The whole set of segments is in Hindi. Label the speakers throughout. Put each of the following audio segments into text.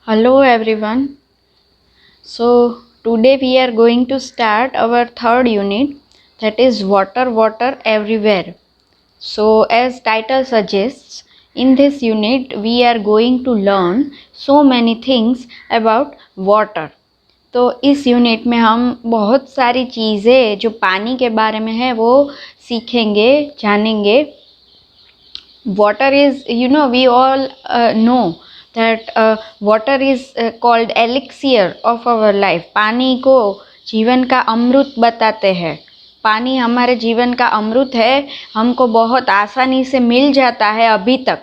Speaker 1: Hello everyone. So today we are going to start our third unit, that is water everywhere. So as title suggests, in this unit we are going to learn so many things about water. तो इस यूनिट में हम बहुत सारी चीज़ें जो पानी के बारे में है वो सीखेंगे, जानेंगे. Water is, we all know that water is called elixir of our life. पानी को जीवन का अमृत बताते हैं. पानी हमारे जीवन का अमृत है, हमको बहुत आसानी से मिल जाता है अभी तक,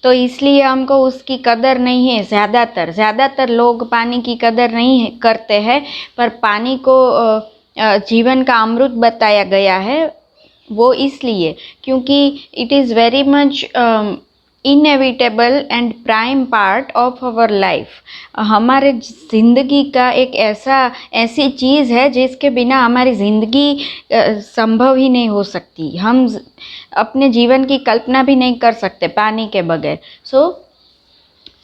Speaker 1: तो इसलिए हमको उसकी कदर नहीं है. ज़्यादातर लोग पानी की कदर नहीं करते हैं, पर पानी को जीवन का अमृत बताया गया है. वो इसलिए क्योंकि it is very much inevitable and prime part of our life. हमारे ज़िंदगी का एक ऐसी चीज़ है जिसके बिना हमारी ज़िंदगी संभव ही नहीं हो सकती. हम अपने जीवन की कल्पना भी नहीं कर सकते पानी के बगैर.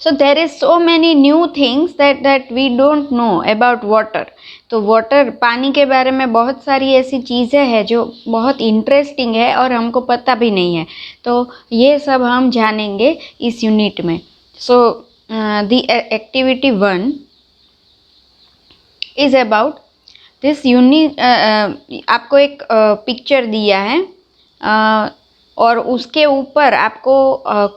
Speaker 1: So there is so many new things that we don't know about water. तो वाटर, पानी के बारे में बहुत सारी ऐसी चीज़ें हैं जो बहुत इंटरेस्टिंग है और हमको पता भी नहीं है. तो ये सब हम जानेंगे इस यूनिट में. So the activity 1 is about this unit. आपको एक पिक्चर दिया है और उसके ऊपर आपको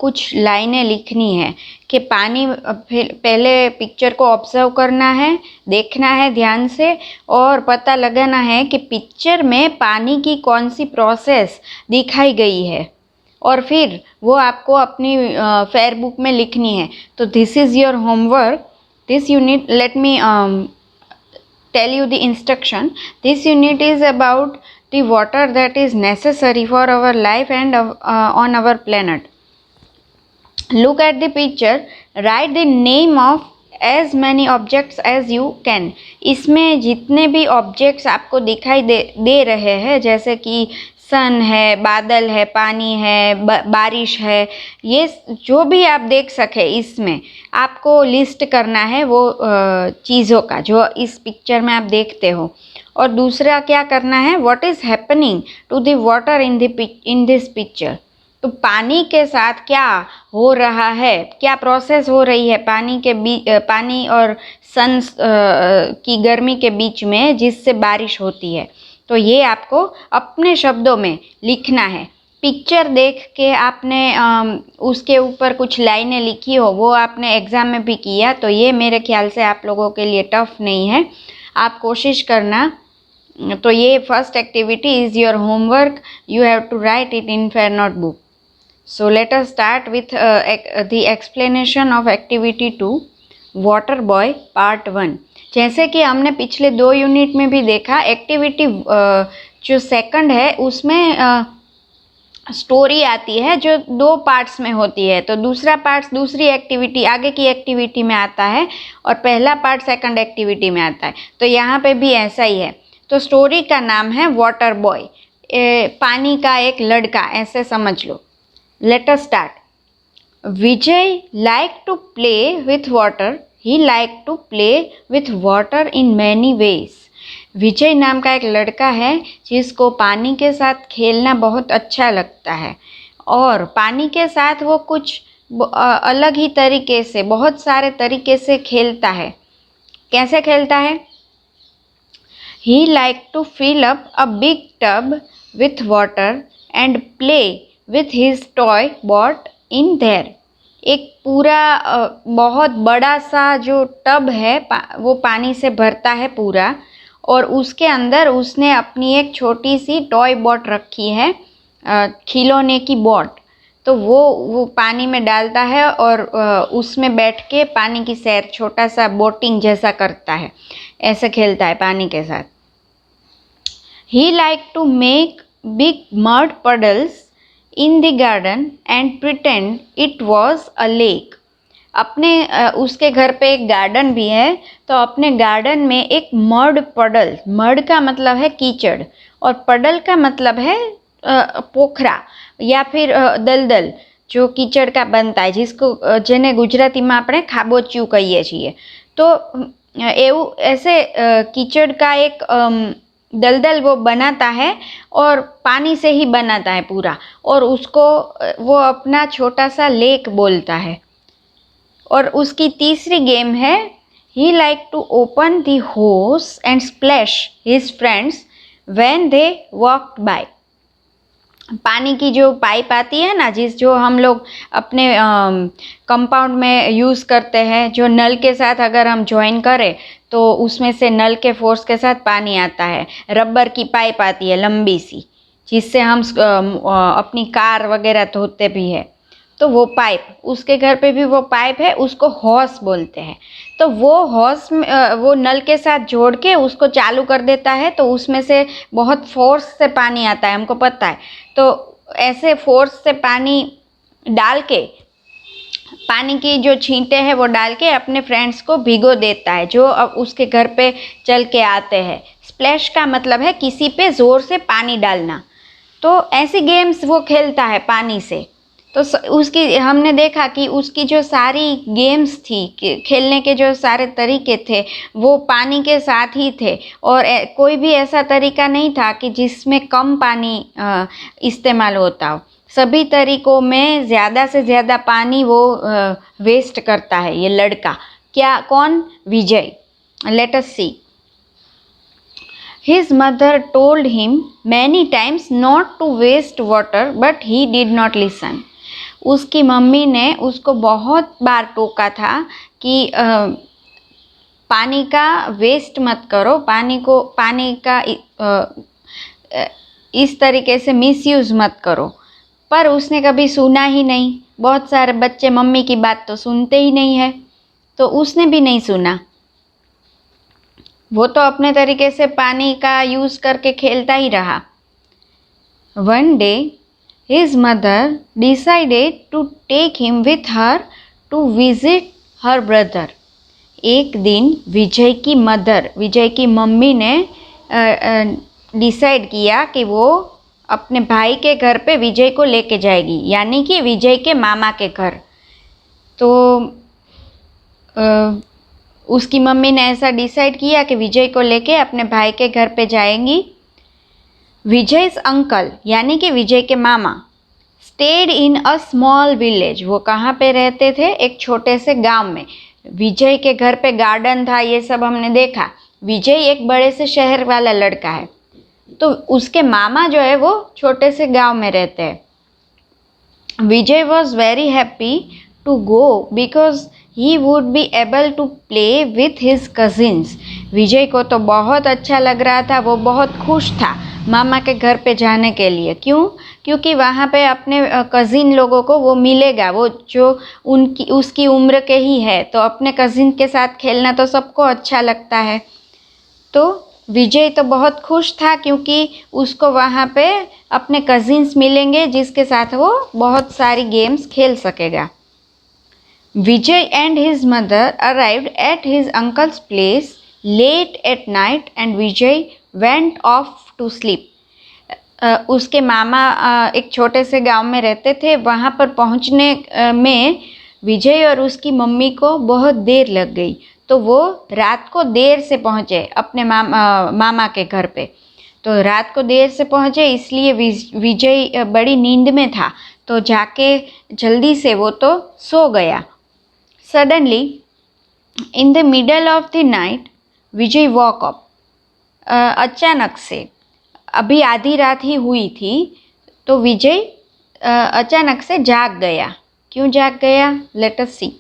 Speaker 1: कुछ लाइनें लिखनी है कि पानी. पहले पिक्चर को ऑब्जर्व करना है, देखना है ध्यान से और पता लगाना है कि पिक्चर में पानी की कौन सी प्रोसेस दिखाई गई है, और फिर वो आपको अपनी फेयर बुक में लिखनी है. तो this is your homework. This unit, let me tell you the instruction. This unit is about the water that is necessary for our life and on our planet. Look at the picture. Write the name of as many objects as you can. इसमें जितने भी ऑब्जेक्ट्स आपको दिखाई दे रहे हैं, जैसे कि सन है, बादल है, पानी है, बारिश है, ये जो भी आप देख सके इसमें आपको लिस्ट करना है वो चीज़ों का जो इस पिक्चर में आप देखते हो. और दूसरा क्या करना है, what is happening to the water in this picture. तो पानी के साथ क्या हो रहा है, क्या प्रोसेस हो रही है पानी और सन की गर्मी के बीच में जिससे बारिश होती है. तो ये आपको अपने शब्दों में लिखना है. पिक्चर देख के आपने उसके ऊपर कुछ लाइनें लिखी हो, वो आपने एग्ज़ाम में भी किया, तो ये मेरे ख्याल से आप लोगों के लिए टफ नहीं है. आप कोशिश करना. तो ये first activity is your homework. You have to write it in fair notebook. So let us start with the explanation of activity 2, water boy part 1. जैसे कि हमने पिछले 2 यूनिट में भी देखा, एक्टिविटी जो सेकंड है उसमें स्टोरी आती है जो 2 पार्ट्स में होती है. तो दूसरा पार्ट दूसरी एक्टिविटी, आगे की एक्टिविटी में आता है और पहला पार्ट सेकंड एक्टिविटी में आता है. तो यहाँ पे भी ऐसा ही है. तो स्टोरी का नाम है वाटर बॉय, पानी का एक लड़का, ऐसे समझ लो. Let us start. Vijay like to play with water. He liked to play with water in many ways. Vijay नाम का एक लड़का है जिसको पानी के साथ खेलना बहुत अच्छा लगता है, और पानी के साथ वो कुछ अलग ही तरीके से, बहुत सारे तरीके से खेलता है. कैसे खेलता है? He liked to fill up a big tub with water and play with his toy bought in there. एक पूरा बहुत बड़ा सा जो टब है वो पानी से भरता है पूरा, और उसके अंदर उसने अपनी एक छोटी सी टॉय बोट रखी है, खिलौने की बोट. तो वो पानी में डालता है और उसमें बैठ के पानी की सैर, छोटा सा बोटिंग जैसा करता है, ऐसे खेलता है पानी के साथ. He liked to make big mud puddles in the garden and pretend it was a lake. अपने उसके घर पे एक गार्डन भी है, तो अपने गार्डन में एक मड पडल, मड का मतलब है कीचड़ और पडल का मतलब है पोखरा या फिर दलदल. जो कीचड़ का बनता है, जिसको જેને ગુજરાતીમાં આપણે ખાબોચિયું કહીએ છીએ, તો એવું ऐसे कीचड़ का एक दलदल वो बनाता है और पानी से ही बनाता है पूरा, और उसको वो अपना छोटा सा लेक बोलता है। और उसकी तीसरी गेम है he like to open the hose and splash his friends when they walked by. पानी की जो पाइप आती है ना, जो हम लोग अपने कंपाउंड में यूज़ करते हैं, जो नल के साथ अगर हम ज्वाइन करें तो उसमें से नल के फोर्स के साथ पानी आता है। रबर की पाइप आती है लंबी सी, जिससे हम अपनी कार वगैरह धोते भी है। तो वो पाइप, उसके घर पे भी वो पाइप है, उसको हॉस बोलते हैं। तो वो हॉस वो नल के साथ जोड़ के उसको चालू कर देता है, तो उसमें से बहुत फोर्स से पानी आता है, हमको पता है। तो ऐसे फोर्स से पानी डाल के, पानी की जो छींटे हैं वो डाल के अपने फ्रेंड्स को भिगो देता है, जो अब उसके घर पे चल के आते हैं। स्प्लैश का मतलब है किसी पे ज़ोर से पानी डालना। तो ऐसी गेम्स वो खेलता है पानी से। तो उसकी हमने देखा कि उसकी जो सारी गेम्स थी, खेलने के जो सारे तरीके थे, वो पानी के साथ ही थे, और कोई भी ऐसा तरीका नहीं था कि जिसमें कम पानी इस्तेमाल होता हो। सभी तरीकों में ज़्यादा से ज़्यादा पानी वो वेस्ट करता है ये लड़का। क्या, कौन? विजय। Let us C. His mother told him many times not to waste water, but he did not listen. उसकी मम्मी ने उसको बहुत बार टोका था कि पानी का वेस्ट मत करो, पानी का इस तरीके से मिसयूज़ मत करो, पर उसने कभी सुना ही नहीं। बहुत सारे बच्चे मम्मी की बात तो सुनते ही नहीं है, तो उसने भी नहीं सुना। वो तो अपने तरीके से पानी का यूज़ करके खेलता ही रहा। One day his mother decided to take him with her to visit her brother. एक दिन विजय की मम्मी ने डिसाइड किया कि वो अपने भाई के घर पे विजय को लेके जाएगी, यानी कि विजय के मामा के घर। तो उसकी मम्मी ने ऐसा डिसाइड किया कि विजय को लेके अपने भाई के घर पे जाएंगी। विजय's अंकल, यानी कि विजय के मामा, stayed in a small village. वो कहाँ पे रहते थे? एक छोटे से गांव में। विजय के घर पे गार्डन था, ये सब हमने देखा। विजय एक बड़े से शहर वाला लड़का है, तो उसके मामा जो है वो छोटे से गांव में रहते हैं। Vijay was very happy to go because he would be able to play with his cousins. Vijay को तो बहुत अच्छा लग रहा था, वो बहुत खुश था मामा के घर पे जाने के लिए। क्यों? क्योंकि वहाँ पे अपने कज़िन लोगों को वो मिलेगा, वो जो उसकी उम्र के ही है, तो अपने कज़िन के साथ खेलना तो सबको अच्छा लगता है। तो विजय तो बहुत खुश था क्योंकि उसको वहाँ पे अपने कज़िन्स मिलेंगे, जिसके साथ वो बहुत सारी गेम्स खेल सकेगा। Vijay and his mother arrived at his uncle's place late at night and Vijay went off to sleep. उसके मामा एक छोटे से गांव में रहते थे। वहाँ पर पहुँचने में विजय और उसकी मम्मी को बहुत देर लग गई, तो वो रात को देर से पहुँचे अपने मामा के घर पे। तो रात को देर से पहुँचे, इसलिए विजय बड़ी नींद में था, तो जाके जल्दी से वो तो सो गया। Suddenly, in the middle of the night, Vijay woke up. अचानक से, अभी आधी रात ही हुई थी, तो विजय अचानक से जाग गया। क्यों जाग गया? Let us see.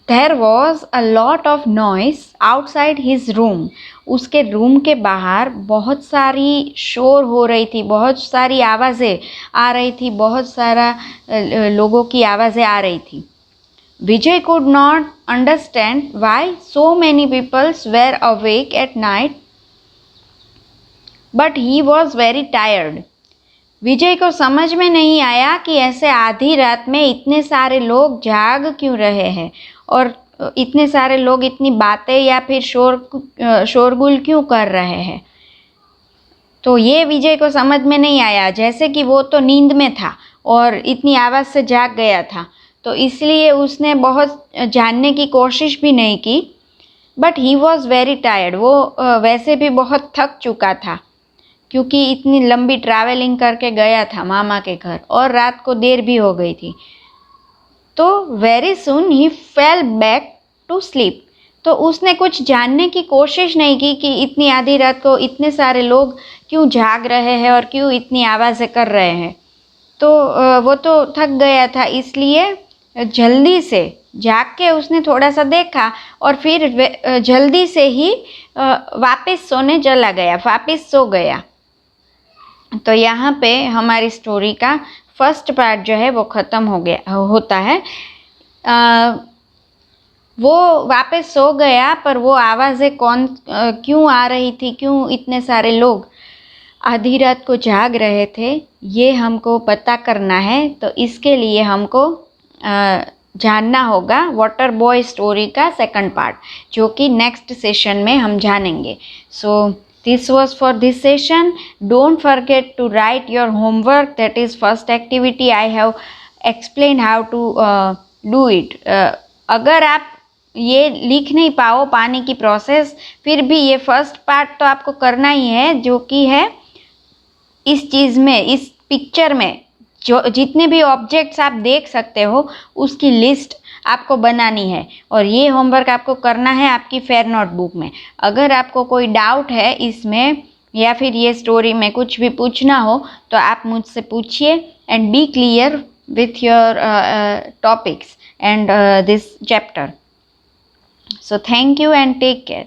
Speaker 1: There was a lot of noise outside his room. उसके रूम के बाहर बहुत सारी शोर हो रही थी, बहुत सारी आवाज़ें आ रही थी, बहुत सारा लोगों की आवाज़ें आ रही थी। Vijay could not understand why so many people were awake at night, but he was very tired. विजय को समझ में नहीं आया कि ऐसे आधी रात में इतने सारे लोग जाग क्यों रहे हैं, और इतने सारे लोग इतनी बातें या फिर शोरगुल क्यों कर रहे हैं। तो ये विजय को समझ में नहीं आया, जैसे कि वो तो नींद में था और इतनी आवाज़ से जाग गया था, तो इसलिए उसने बहुत जानने की कोशिश भी नहीं की। But he was very tired, वो वैसे भी बहुत थक चुका था क्योंकि इतनी लंबी ट्रैवलिंग करके गया था मामा के घर और रात को देर भी हो गई थी। तो very soon he fell back to sleep. तो उसने कुछ जानने की कोशिश नहीं की कि इतनी आधी रात को इतने सारे लोग क्यों जाग रहे हैं और क्यों इतनी आवाज़ें कर रहे हैं। तो वो तो थक गया था, इसलिए जल्दी से जाग के उसने थोड़ा सा देखा और फिर जल्दी से ही वापस सोने चला गया, वापस सो गया। तो यहाँ पे हमारी स्टोरी का फर्स्ट पार्ट जो है वो ख़त्म होता है। वो वापस सो गया, पर वो आवाज़ें क्यों आ रही थी, क्यों इतने सारे लोग आधी रात को जाग रहे थे, ये हमको पता करना है। तो इसके लिए हमको जानना होगा वाटर बॉय स्टोरी का सेकंड पार्ट, जो कि नेक्स्ट सेशन में हम जानेंगे। सो this was for this session. Don't forget to write your homework. That is first activity. I have explained how to do it. अगर आप ये लिख नहीं पाओ पानी की प्रोसेस, फिर भी ये फर्स्ट पार्ट तो आपको करना ही है, जो कि है इस चीज़ में, इस पिक्चर में जो जितने भी ऑब्जेक्ट्स आप देख सकते हो उसकी लिस्ट आपको बनानी है और ये होमवर्क आपको करना है आपकी फेयर नोटबुक में। अगर आपको कोई डाउट है इसमें या फिर ये स्टोरी में कुछ भी पूछना हो तो आप मुझसे पूछिए and be clear with your topics and this chapter. So thank you and take care.